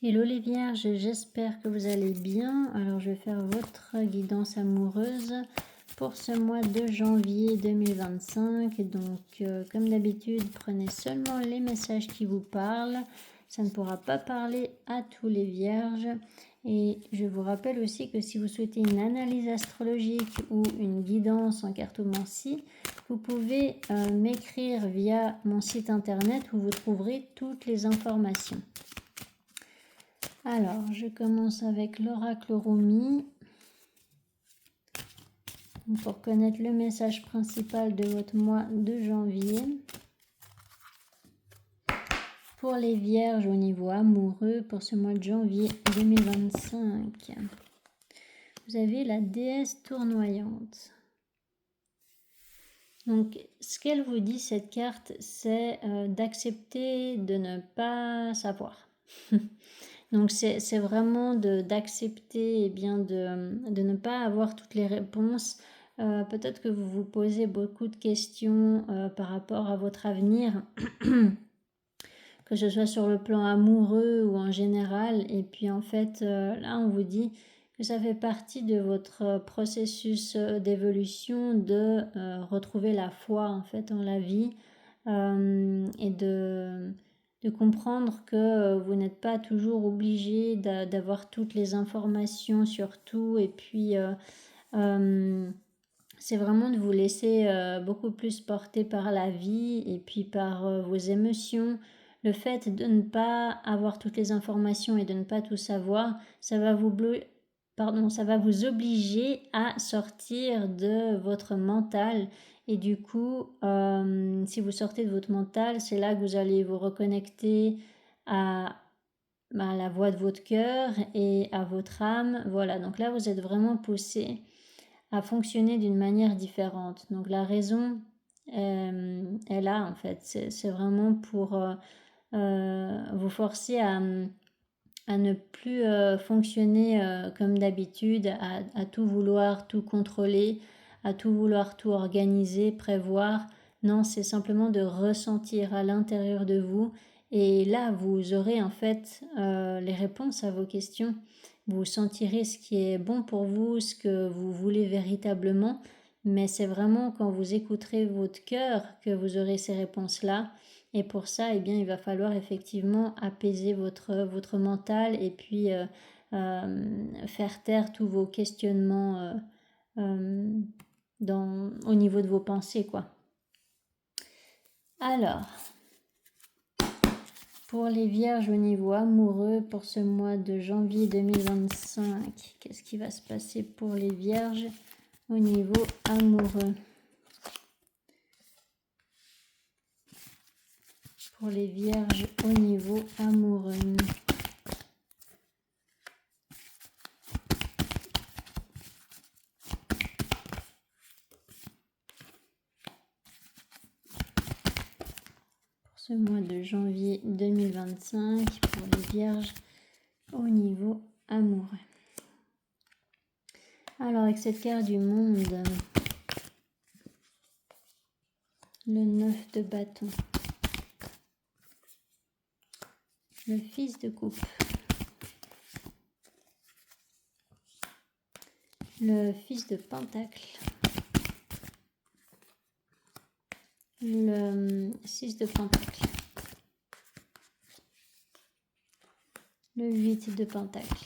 Hello les vierges, j'espère que vous allez bien. Alors je vais faire votre guidance amoureuse pour ce mois de janvier 2025. Donc comme d'habitude, prenez seulement les messages qui vous parlent. Ça ne pourra pas parler à tous les vierges. Et je vous rappelle aussi que si vous souhaitez une analyse astrologique ou une guidance en cartomancie, vous pouvez m'écrire via mon site internet où vous trouverez toutes les informations. Alors, je commence avec l'oracle Rumi. Pour connaître le message principal de votre mois de janvier. Pour les vierges au niveau amoureux, pour ce mois de janvier 2025. Vous avez la déesse tournoyante. Donc, ce qu'elle vous dit, cette carte, c'est d'accepter de ne pas savoir. Donc c'est vraiment d'accepter de ne pas avoir toutes les réponses. Peut-être que vous vous posez beaucoup de questions par rapport à votre avenir, que ce soit sur le plan amoureux ou en général. Et puis en fait, là on vous dit que ça fait partie de votre processus d'évolution de retrouver la foi en fait en la vie et de comprendre que vous n'êtes pas toujours obligé d'avoir toutes les informations sur tout et puis c'est vraiment de vous laisser beaucoup plus porter par la vie et puis par vos émotions. Le fait de ne pas avoir toutes les informations et de ne pas tout savoir, ça va vous obliger à sortir de votre mental. Et du coup, si vous sortez de votre mental, c'est là que vous allez vous reconnecter à la voix de votre cœur et à votre âme. Voilà, donc là, vous êtes vraiment poussé à fonctionner d'une manière différente. Donc la raison est là, en fait. C'est vraiment pour vous forcer à ne plus fonctionner comme d'habitude, à tout vouloir, tout contrôler, à tout vouloir, tout organiser, prévoir. Non, c'est simplement de ressentir à l'intérieur de vous. Et là, vous aurez en fait les réponses à vos questions. Vous sentirez ce qui est bon pour vous, ce que vous voulez véritablement. Mais c'est vraiment quand vous écouterez votre cœur que vous aurez ces réponses-là. Et pour ça, eh bien, il va falloir effectivement apaiser votre mental et puis faire taire tous vos questionnements au niveau de vos pensées, quoi. Alors, pour les vierges au niveau amoureux, pour ce mois de janvier 2025, qu'est-ce qui va se passer pour les vierges au niveau amoureux ? Pour les vierges au niveau amoureux. Pour ce mois de janvier 2025, pour les vierges au niveau amoureux. Alors avec cette carte du monde, le 9 de bâton, le fils de coupe, le fils de pentacle, le 6 de pentacle, le 8 de pentacle,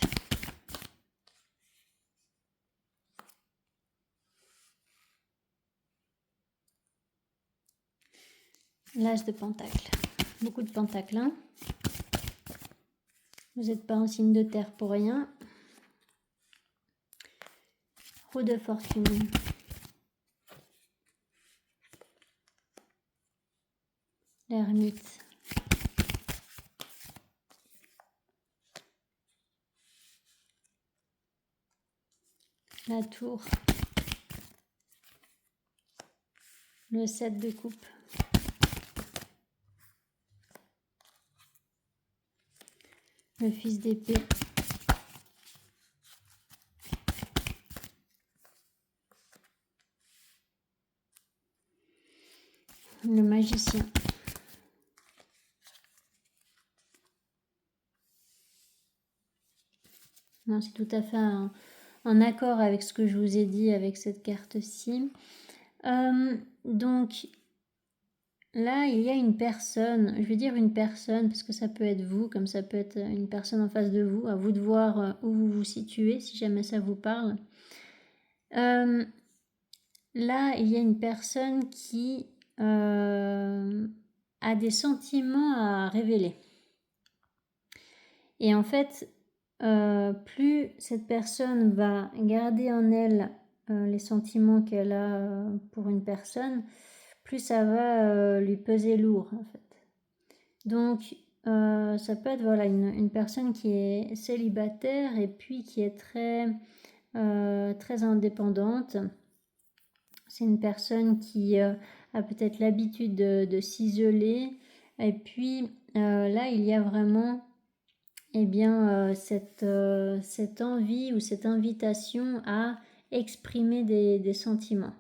l'as de pentacle, beaucoup de pentacles, hein. Vous n'êtes pas en signe de terre pour rien. Roue de fortune. L'ermite. La tour. Le 7 de coupe. Le fils d'épée. Le magicien. Non, c'est tout à fait en accord avec ce que je vous ai dit avec cette carte-ci. Donc, là, il y a une personne, je vais dire une personne parce que ça peut être vous, comme ça peut être une personne en face de vous, à vous de voir où vous vous situez, si jamais ça vous parle. Là, il y a une personne qui a des sentiments à révéler. Et en fait, plus cette personne va garder en elle les sentiments qu'elle a pour une personne, plus ça va lui peser lourd en fait. Donc ça peut être voilà, une personne qui est célibataire et puis qui est très indépendante. C'est une personne qui a peut-être l'habitude de s'isoler. Et puis là, il y a vraiment cette envie ou cette invitation à exprimer des sentiments.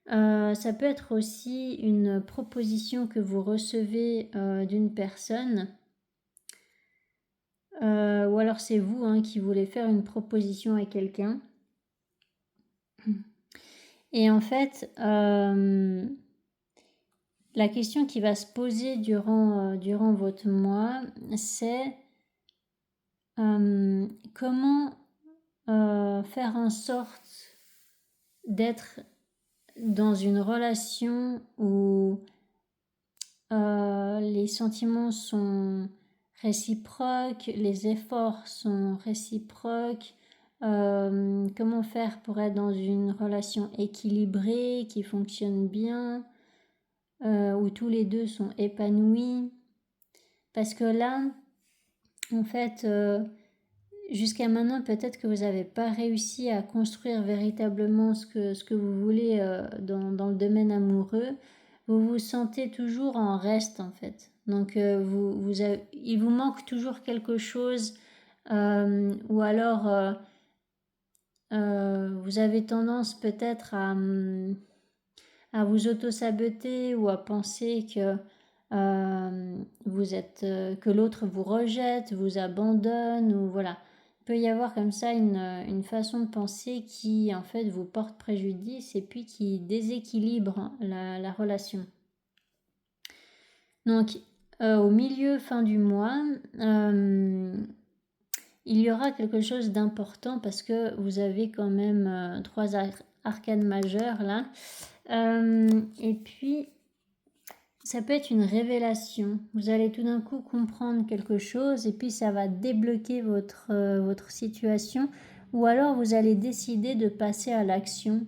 Ça peut être aussi une proposition que vous recevez d'une personne, ou alors c'est vous qui voulez faire une proposition à quelqu'un. Et en fait, la question qui va se poser durant votre mois, c'est comment faire en sorte d'être dans une relation où les sentiments sont réciproques, les efforts sont réciproques. Comment faire pour être dans une relation équilibrée, qui fonctionne bien, où tous les deux sont épanouis. Parce que là, en fait, jusqu'à maintenant, peut-être que vous n'avez pas réussi à construire véritablement ce que vous voulez dans le domaine amoureux. Vous vous sentez toujours en reste en fait. Donc il vous manque toujours quelque chose ou alors vous avez tendance peut-être à vous auto-saboter ou à penser que que l'autre vous rejette, vous abandonne ou voilà. Il peut y avoir comme ça une façon de penser qui en fait vous porte préjudice et puis qui déséquilibre la relation. Donc au milieu, fin du mois, il y aura quelque chose d'important parce que vous avez quand même 3 arcanes majeures là. Et puis ça peut être une révélation. Vous allez tout d'un coup comprendre quelque chose et puis ça va débloquer votre situation. Ou alors vous allez décider de passer à l'action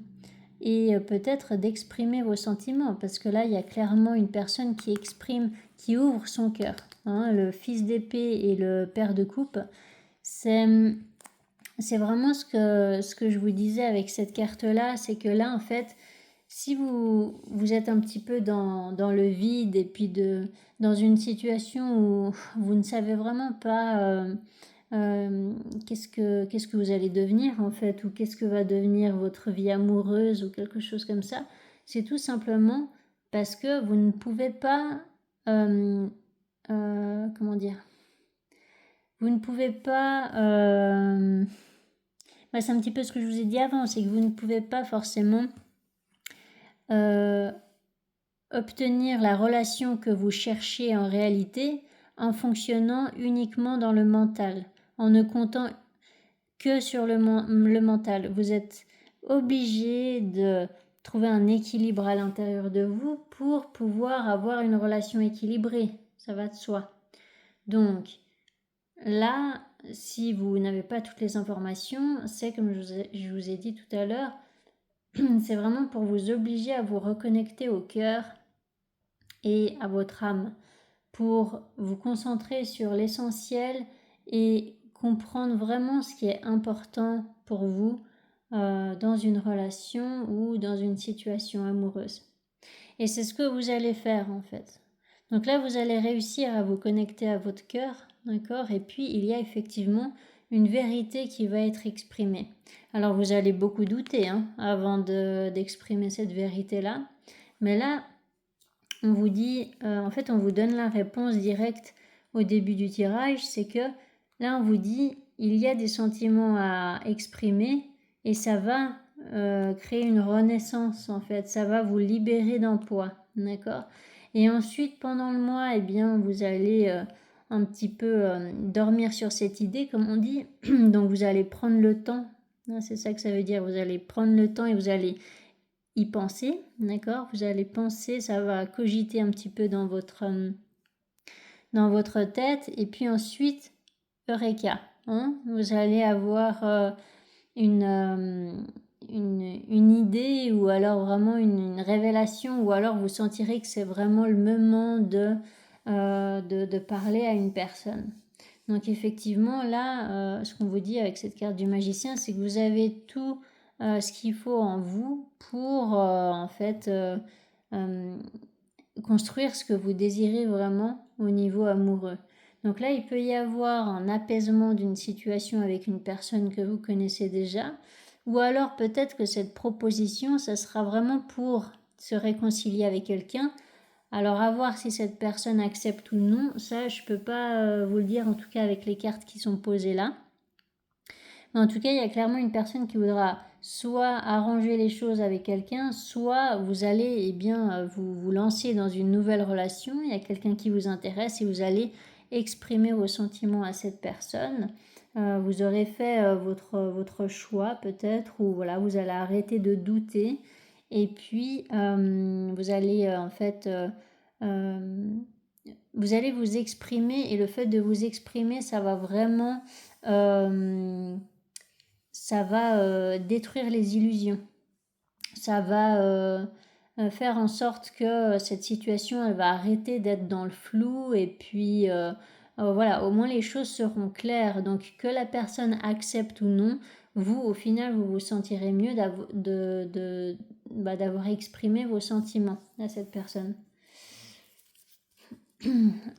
et peut-être d'exprimer vos sentiments. Parce que là, il y a clairement une personne qui ouvre son cœur. Le fils d'épée et le père de coupe. C'est vraiment ce que je vous disais avec cette carte-là. C'est que là, en fait, si vous êtes un petit peu dans le vide et puis dans une situation où vous ne savez vraiment pas qu'est-ce que vous allez devenir en fait, ou qu'est-ce que va devenir votre vie amoureuse ou quelque chose comme ça, c'est tout simplement parce que vous ne pouvez pas, comment dire, vous ne pouvez pas, c'est un petit peu ce que je vous ai dit avant, c'est que vous ne pouvez pas forcément obtenir la relation que vous cherchez en réalité en fonctionnant uniquement dans le mental, en ne comptant que sur le mental. Vous êtes obligé de trouver un équilibre à l'intérieur de vous pour pouvoir avoir une relation équilibrée. Ça va de soi. Donc, là, si vous n'avez pas toutes les informations, c'est comme je vous ai dit tout à l'heure, c'est vraiment pour vous obliger à vous reconnecter au cœur et à votre âme, pour vous concentrer sur l'essentiel et comprendre vraiment ce qui est important pour vous dans une relation ou dans une situation amoureuse. Et c'est ce que vous allez faire en fait. Donc là, vous allez réussir à vous connecter à votre cœur, d'accord? Et puis, il y a effectivement une vérité qui va être exprimée. Alors, vous allez beaucoup douter avant d'exprimer cette vérité-là. Mais là, on vous dit, en fait, on vous donne la réponse directe au début du tirage. C'est que là, on vous dit, il y a des sentiments à exprimer et ça va créer une renaissance en fait, ça va vous libérer d'un poids, d'accord? Et ensuite, pendant le mois, eh bien, vous allez un petit peu dormir sur cette idée, comme on dit. Donc, vous allez prendre le temps, hein, c'est ça que ça veut dire, vous allez prendre le temps et vous allez y penser, d'accord? Vous allez penser, ça va cogiter un petit peu dans votre tête, et puis ensuite, Eureka, hein? Vous allez avoir une idée ou alors vraiment une révélation, ou alors vous sentirez que c'est vraiment le moment de parler à une personne. Donc effectivement, là, ce qu'on vous dit avec cette carte du magicien, c'est que vous avez tout ce qu'il faut en vous pour en fait construire ce que vous désirez vraiment au niveau amoureux. Donc là, il peut y avoir un apaisement d'une situation avec une personne que vous connaissez déjà, ou alors peut-être que cette proposition, ça sera vraiment pour se réconcilier avec quelqu'un. Alors à voir si cette personne accepte ou non, ça je ne peux pas vous le dire, en tout cas avec les cartes qui sont posées là. Mais en tout cas, il y a clairement une personne qui voudra soit arranger les choses avec quelqu'un, soit vous allez vous lancer dans une nouvelle relation. Il y a quelqu'un qui vous intéresse et vous allez exprimer vos sentiments à cette personne. Vous aurez fait votre choix peut-être, ou voilà, vous allez arrêter de douter. Et puis, vous allez vous allez vous exprimer, et le fait de vous exprimer, ça va vraiment détruire les illusions. Ça va faire en sorte que cette situation, elle va arrêter d'être dans le flou, et puis voilà, au moins les choses seront claires. Donc que la personne accepte ou non, vous, au final, vous vous sentirez mieux d'avoir exprimé vos sentiments à cette personne.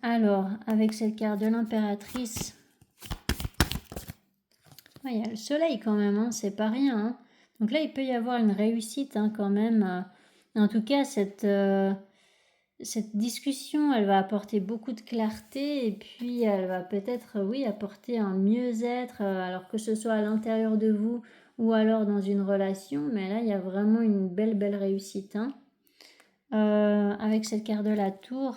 Alors, avec cette carte de l'impératrice, il y a le soleil quand même, hein, c'est pas rien. Hein. Donc là, il peut y avoir une réussite quand même. En tout cas, cette discussion, elle va apporter beaucoup de clarté, et puis elle va peut-être, oui, apporter un mieux-être, alors que ce soit à l'intérieur de vous ou alors dans une relation. Mais là, il y a vraiment une belle réussite. Hein. Avec cette carte de la tour,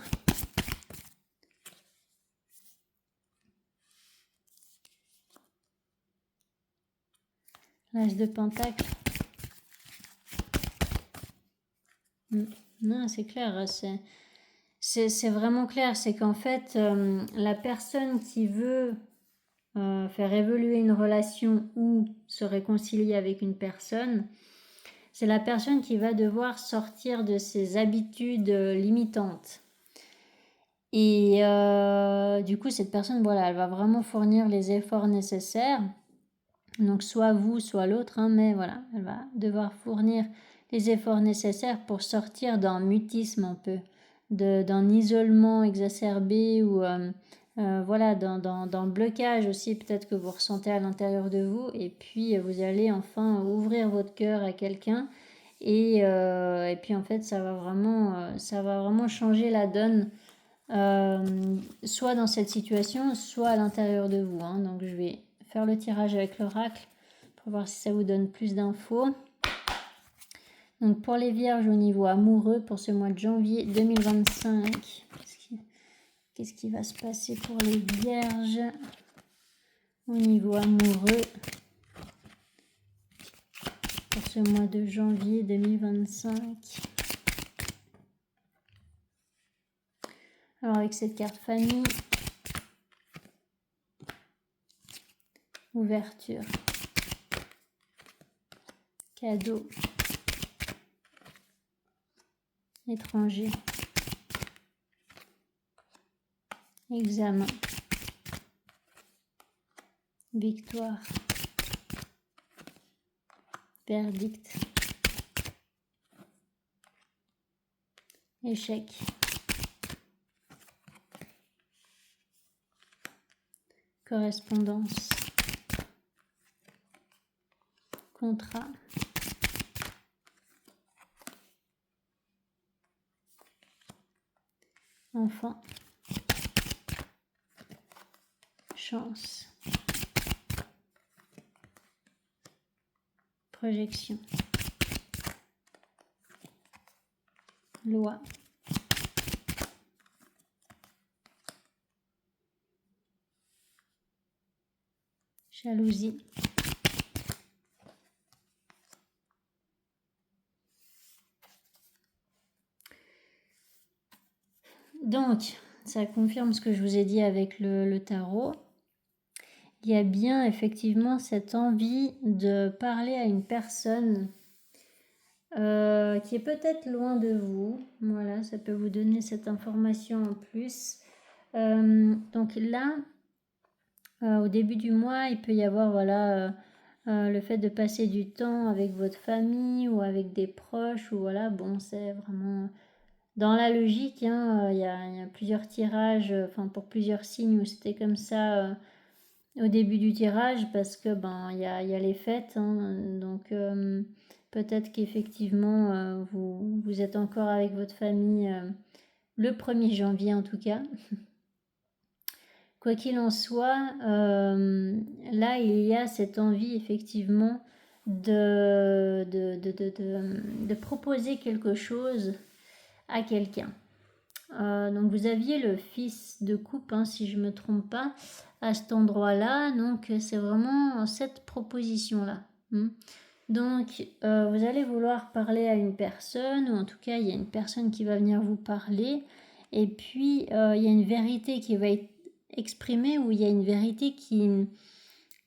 l'As de Pentacle. Non, c'est clair, c'est vraiment clair, c'est qu'en fait, la personne qui veut faire évoluer une relation ou se réconcilier avec une personne, c'est la personne qui va devoir sortir de ses habitudes limitantes. Et du coup, cette personne, voilà, elle va vraiment fournir les efforts nécessaires. Donc soit vous, soit l'autre, hein, mais voilà, elle va devoir fournir les efforts nécessaires pour sortir d'un mutisme un peu, d'un isolement exacerbé, ou voilà, dans le blocage aussi peut-être que vous ressentez à l'intérieur de vous. Et puis vous allez enfin ouvrir votre cœur à quelqu'un, et puis en fait ça va vraiment changer la donne, soit dans cette situation, soit à l'intérieur de vous. Hein. Donc je vais faire le tirage avec l'oracle pour voir si ça vous donne plus d'infos. Donc pour les vierges au niveau amoureux, pour ce mois de janvier 2025, qu'est-ce qui va se passer pour les vierges au niveau amoureux pour ce mois de janvier 2025? Alors avec cette carte famille, ouverture, cadeau, étranger, examen, victoire, verdict, échec, correspondance, contrat, enfant, chance, Projection. Loi. Jalousie. Donc, ça confirme ce que je vous ai dit avec le tarot. Il y a bien effectivement cette envie de parler à une personne qui est peut-être loin de vous. Voilà, ça peut vous donner cette information en plus. Donc là, au début du mois, il peut y avoir voilà, le fait de passer du temps avec votre famille ou avec des proches. Ou voilà, bon, c'est vraiment dans la logique. Hein, il y a plusieurs tirages, enfin pour plusieurs signes où c'était comme ça au début du tirage parce que ben il y a les fêtes. Hein, donc peut-être qu'effectivement vous êtes encore avec votre famille le 1er janvier en tout cas. Quoi qu'il en soit, là il y a cette envie effectivement de proposer quelque chose à quelqu'un. Donc vous aviez le fils de coupe, hein, si je ne me trompe pas, à cet endroit-là. Donc c'est vraiment cette proposition-là. Donc vous allez vouloir parler à une personne, ou en tout cas il y a une personne qui va venir vous parler. Et puis il y a une vérité qui va être exprimée, ou il y a une vérité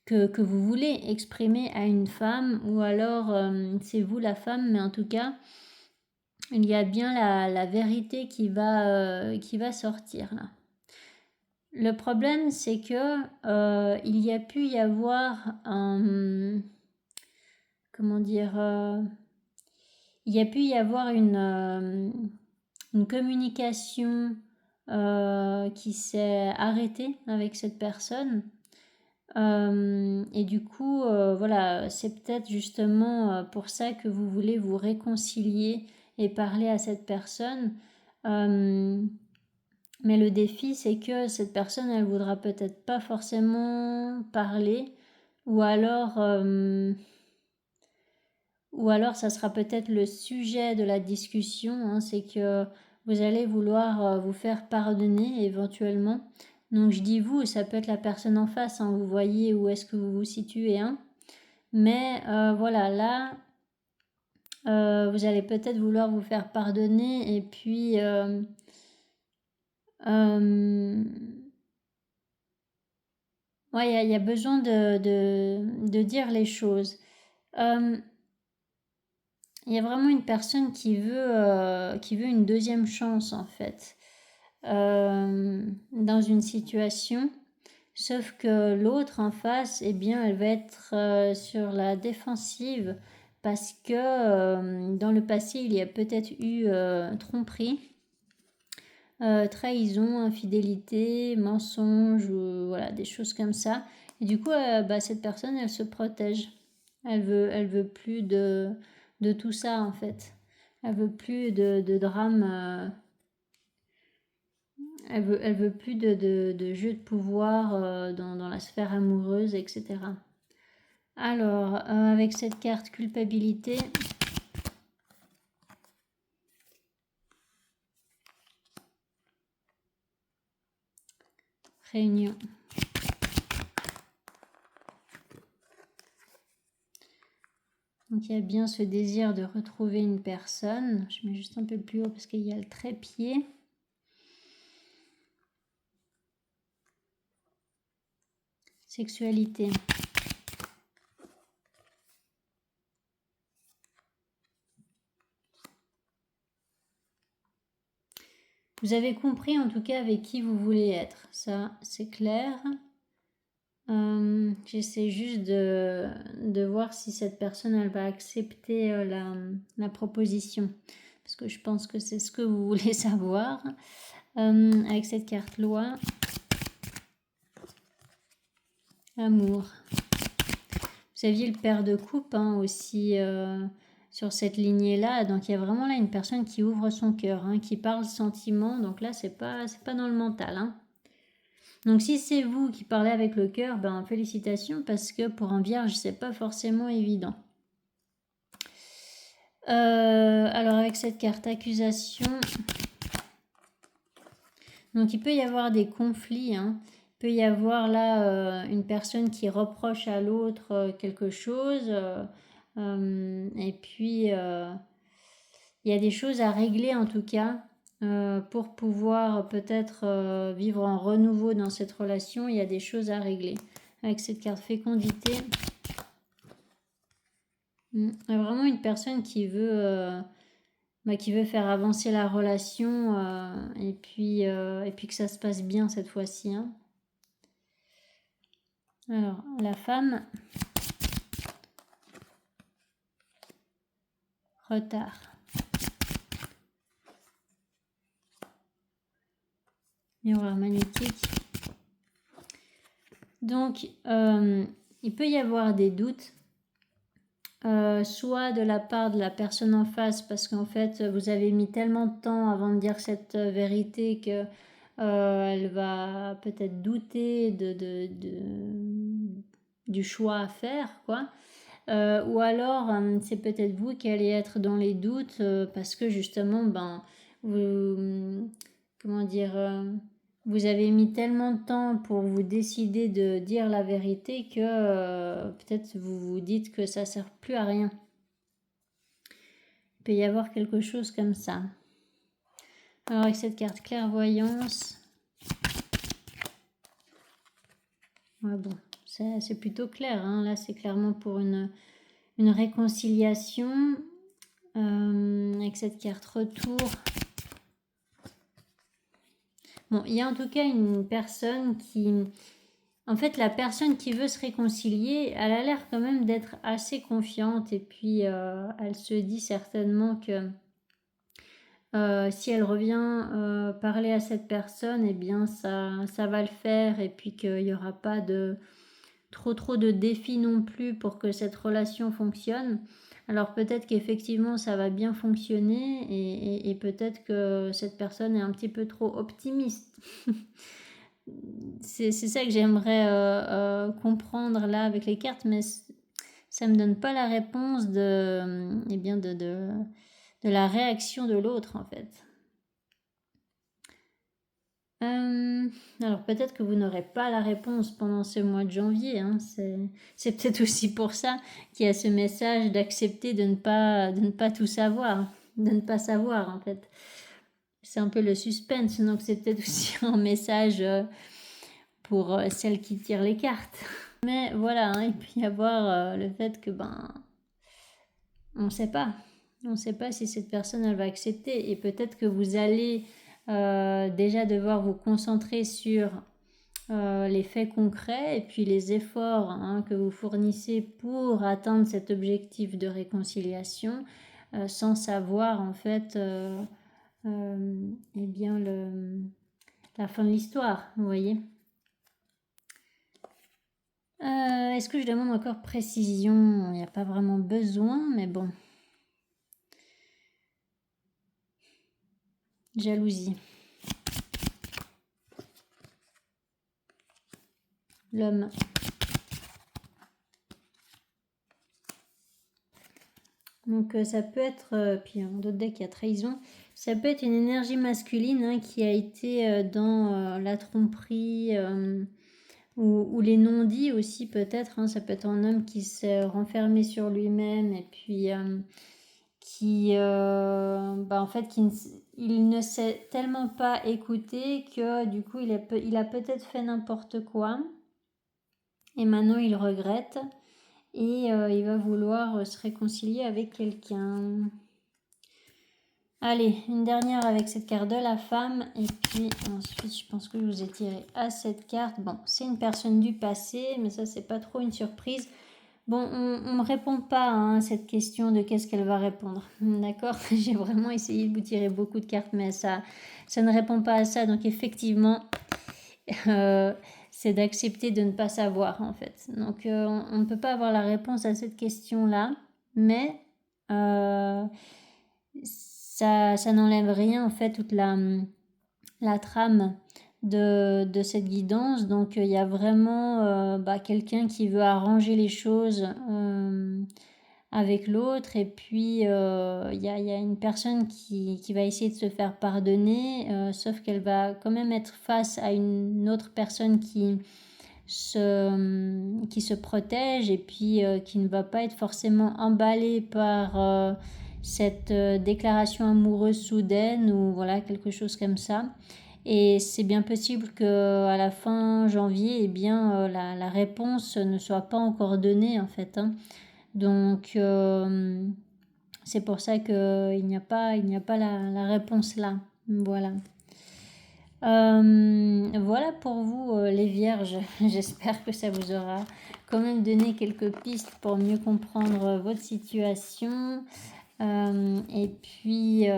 que vous voulez exprimer à une femme, ou alors c'est vous la femme, mais en tout cas il y a bien la vérité qui va sortir là. Le problème, c'est que il y a pu y avoir un... Comment dire il y a pu y avoir une communication qui s'est arrêtée avec cette personne. Et du coup, voilà, c'est peut-être justement pour ça que vous voulez vous réconcilier et parler à cette personne. Mais le défi, c'est que cette personne, elle voudra peut-être pas forcément parler, ou alors ça sera peut-être le sujet de la discussion, hein, c'est que vous allez vouloir vous faire pardonner éventuellement. Donc je dis vous, ça peut être la personne en face, hein, vous voyez où est-ce que vous vous situez. Hein. Mais voilà, là, vous allez peut-être vouloir vous faire pardonner et puis... ouais, il y a besoin de dire les choses. Il y a vraiment une personne qui veut une deuxième chance en fait dans une situation, sauf que l'autre en face, eh bien, elle va être sur la défensive parce que dans le passé, il y a peut-être eu tromperie. Trahison, infidélité, mensonge, voilà, des choses comme ça. Et du coup, cette personne, elle se protège. Elle veut plus de tout ça, en fait. Elle veut plus de drame. Elle veut plus de jeu de pouvoir dans la sphère amoureuse, etc. Alors, avec cette carte culpabilité... Réunion. Donc il y a bien ce désir de retrouver une personne. Je mets juste un peu plus haut parce qu'il y a le trépied. Sexualité. Vous avez compris en tout cas avec qui vous voulez être. Ça, c'est clair. J'essaie juste de voir si cette personne elle va accepter la proposition. Parce que je pense que c'est ce que vous voulez savoir. Avec cette carte loi. Amour. Vous aviez le père de coupe hein, aussi sur cette lignée-là. Donc il y a vraiment là une personne qui ouvre son cœur, hein, qui parle sentiment. Donc là, c'est pas dans le mental. Hein. Donc si c'est vous qui parlez avec le cœur, ben félicitations parce que pour un vierge, c'est pas forcément évident. Alors avec cette carte accusation, donc il peut y avoir des conflits, hein. Il peut y avoir là une personne qui reproche à l'autre quelque chose, et puis il y a des choses à régler en tout cas pour pouvoir peut-être vivre en renouveau dans cette relation. Il y a des choses à régler. Avec cette carte fécondité, il y a vraiment une personne qui veut faire avancer la relation et puis que ça se passe bien cette fois-ci, hein. Alors, la femme, retard. Miroir magnétique. Donc, il peut y avoir des doutes, soit de la part de la personne en face, parce qu'en fait, vous avez mis tellement de temps avant de dire cette vérité que elle va peut-être douter du choix à faire, quoi. Ou alors, c'est peut-être vous qui allez être dans les doutes parce que justement, vous, comment dire, vous avez mis tellement de temps pour vous décider de dire la vérité que peut-être vous vous dites que ça sert plus à rien. Il peut y avoir quelque chose comme ça. Alors avec cette carte clairvoyance, ouais, bon, c'est plutôt clair, hein. Là c'est clairement pour une réconciliation. Avec cette carte retour. Bon, il y a en tout cas une personne qui... En fait, la personne qui veut se réconcilier, elle a l'air quand même d'être assez confiante. Et puis, elle se dit certainement que si elle revient parler à cette personne, eh bien, ça va le faire. Et puis qu'il n'y aura pas de trop de défis non plus pour que cette relation fonctionne. Alors peut-être qu'effectivement ça va bien fonctionner et peut-être que cette personne est un petit peu trop optimiste. c'est ça que j'aimerais comprendre là avec les cartes, mais ça me donne pas la réponse de la réaction de l'autre en fait. Alors peut-être que vous n'aurez pas la réponse pendant ce mois de janvier, hein. C'est peut-être aussi pour ça qu'il y a ce message d'accepter de ne pas tout savoir, de ne pas savoir en fait. C'est un peu le suspense, donc c'est peut-être aussi un message pour celles qui tirent les cartes. Mais voilà, hein, il peut y avoir le fait que on ne sait pas. On ne sait pas si cette personne elle va accepter et peut-être que vous allez déjà devoir vous concentrer sur les faits concrets et puis les efforts que vous fournissez pour atteindre cet objectif de réconciliation sans savoir en fait eh bien la fin de l'histoire, vous voyez. Est-ce que je demande encore précision? Il n'y a pas vraiment besoin, mais bon. Jalousie. L'homme. Donc ça peut être, puis dans d'autres decks il y a trahison, ça peut être une énergie masculine hein, qui a été dans la tromperie ou les non-dits aussi peut-être, hein. Ça peut être un homme qui s'est renfermé sur lui-même et puis qui en fait il ne s'est tellement pas écouté que du coup il a peut-être fait n'importe quoi et maintenant il regrette et il va vouloir se réconcilier avec quelqu'un. Allez, une dernière avec cette carte de la femme et puis ensuite je pense que je vous ai tiré à cette carte. Bon, c'est une personne du passé mais ça c'est pas trop une surprise. Bon, on ne me répond pas hein, à cette question de qu'est-ce qu'elle va répondre. D'accord. J'ai vraiment essayé de vous tirer beaucoup de cartes, mais ça ne répond pas à ça. Donc effectivement, c'est d'accepter de ne pas savoir en fait. Donc on ne peut pas avoir la réponse à cette question-là, mais ça n'enlève rien en fait toute la trame de cette guidance. Donc il y a vraiment quelqu'un qui veut arranger les choses avec l'autre et puis il y a une personne qui va essayer de se faire pardonner, sauf qu'elle va quand même être face à une autre personne qui se protège et puis qui ne va pas être forcément emballée par cette déclaration amoureuse soudaine ou voilà quelque chose comme ça. Et c'est bien possible qu'à la fin janvier, eh bien, la réponse ne soit pas encore donnée en fait, hein. Donc c'est pour ça qu'il n'y a pas la réponse là. Voilà. Voilà pour vous les vierges. J'espère que ça vous aura quand même donné quelques pistes pour mieux comprendre votre situation. Et puis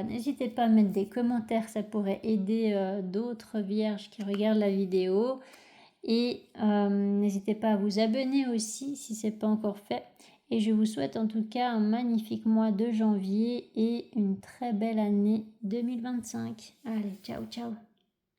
n'hésitez pas à mettre des commentaires, ça pourrait aider d'autres vierges qui regardent la vidéo. Et n'hésitez pas à vous abonner aussi si ce n'est pas encore fait. Et je vous souhaite en tout cas un magnifique mois de janvier et une très belle année 2025. Allez, ciao, ciao.